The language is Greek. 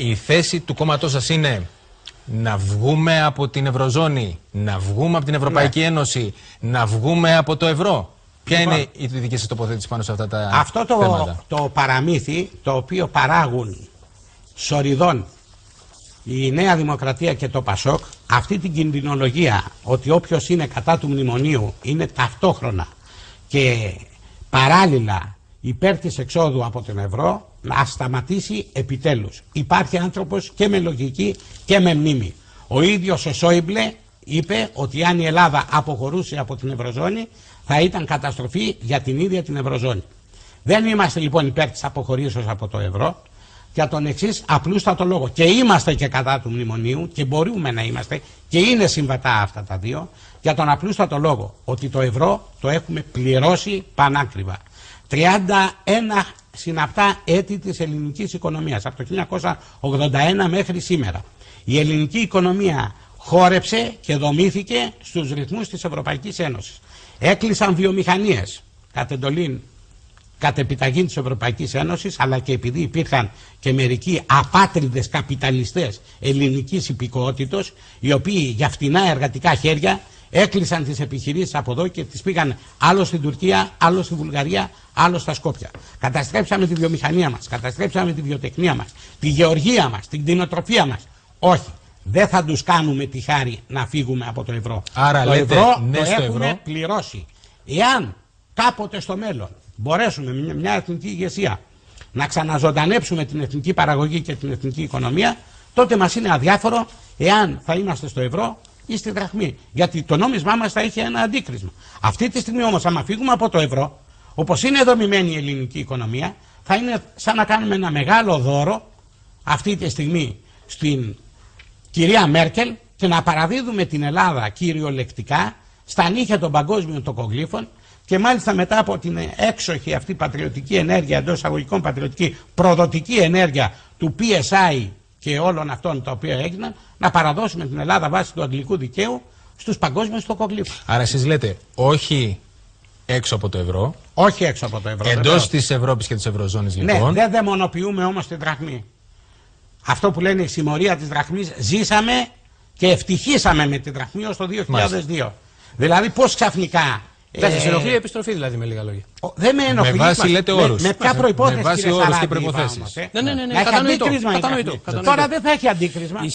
Η θέση του κόμματός σας είναι να βγούμε από την Ευρωζώνη, να βγούμε από την Ευρωπαϊκή Ένωση, να βγούμε από το ευρώ. Ποια είναι η δική σας τοποθέτηση πάνω σε αυτά τα θέματα? Αυτό το παραμύθι το οποίο παράγουν σοριδών η Νέα Δημοκρατία και το Πασόκ, αυτή την κινδυνολογία ότι όποιος είναι κατά του μνημονίου είναι ταυτόχρονα και παράλληλα υπέρ της εξόδου από τον ευρώ, να σταματήσει επιτέλους. Υπάρχει άνθρωπος και με λογική και με μνήμη. Ο ίδιος ο Σόιμπλε είπε ότι αν η Ελλάδα αποχωρούσε από την Ευρωζώνη θα ήταν καταστροφή για την ίδια την Ευρωζώνη. Δεν είμαστε λοιπόν υπέρ της αποχωρήσεως από το ευρώ για τον εξής απλούστατο λόγο. Και είμαστε και κατά του μνημονίου και μπορούμε να είμαστε και είναι συμβατά αυτά τα δύο, για τον απλούστατο λόγο ότι το ευρώ το έχουμε πληρώσει πανάκριβα. 31 συναπτά έτη της ελληνικής οικονομίας, από το 1981 μέχρι σήμερα. Η ελληνική οικονομία χόρεψε και δομήθηκε στους ρυθμούς της Ευρωπαϊκής Ένωσης. Έκλεισαν βιομηχανίες κατ' επιταγή της Ευρωπαϊκής Ένωσης, αλλά και επειδή υπήρχαν και μερικοί απάτριδες καπιταλιστές ελληνικής υπηκότητος, οι οποίοι για φτηνά εργατικά χέρια έκλεισαν τις επιχειρήσεις από εδώ και τις πήγαν άλλο στην Τουρκία, άλλο στη Βουλγαρία, άλλο στα Σκόπια. Καταστρέψαμε τη βιομηχανία μας, καταστρέψαμε τη βιοτεχνία μας, τη γεωργία μας, την κτηνοτροφία μας. Όχι, δεν θα τους κάνουμε τη χάρη να φύγουμε από το ευρώ. Άρα το λέτε, ευρώ ναι, το στο έχουμε ευρώ πληρώσει. Εάν κάποτε στο μέλλον μπορέσουμε με μια εθνική ηγεσία να ξαναζωντανέψουμε την εθνική παραγωγή και την εθνική οικονομία, τότε μας είναι αδιάφορο εάν θα είμαστε στο ευρώ ή στη δραχμή. Γιατί το νόμισμά μας θα έχει ένα αντίκρισμα. Αυτή τη στιγμή όμως, άμα φύγουμε από το ευρώ, όπως είναι δομημένη η ελληνική οικονομία, θα είναι σαν να κάνουμε ένα μεγάλο δώρο αυτή τη στιγμή στην κυρία Μέρκελ και να παραδίδουμε την Ελλάδα κυριολεκτικά στα νύχια των παγκόσμιων τοκογλύφων. Και μάλιστα μετά από την έξοχη αυτή πατριωτική ενέργεια, εντός εισαγωγικών πατριωτική προδοτική ενέργεια του PSI και όλων αυτών τα οποία έγιναν, να παραδώσουμε την Ελλάδα βάσει του αγγλικού δικαίου στους παγκόσμιους τοκογλύφους. Άρα εσείς λέτε όχι έξω από το ευρώ. Όχι έξω από το ευρώ. Εντός της Ευρώπης και της Ευρωζώνης λοιπόν. Ναι, δεν δαιμονοποιούμε όμως την δραχμή. Αυτό που λένε η συμμορία της δραχμής, ζήσαμε και ευτυχήσαμε με την δραχμή ως το 2002. Μάλιστα. Δηλαδή πώς ξαφνικά... Δεν σας ενοχλεί η επιστροφή δηλαδή, με λίγα λόγια? Δεν με ενοχλεί. Με βάση λέτε όρους. Με ποια προϋπόθεση? Με βάση όρους και προϋποθέσεις. Ναι, κατανοητό. Τώρα δεν θα έχει αντίκρισμα.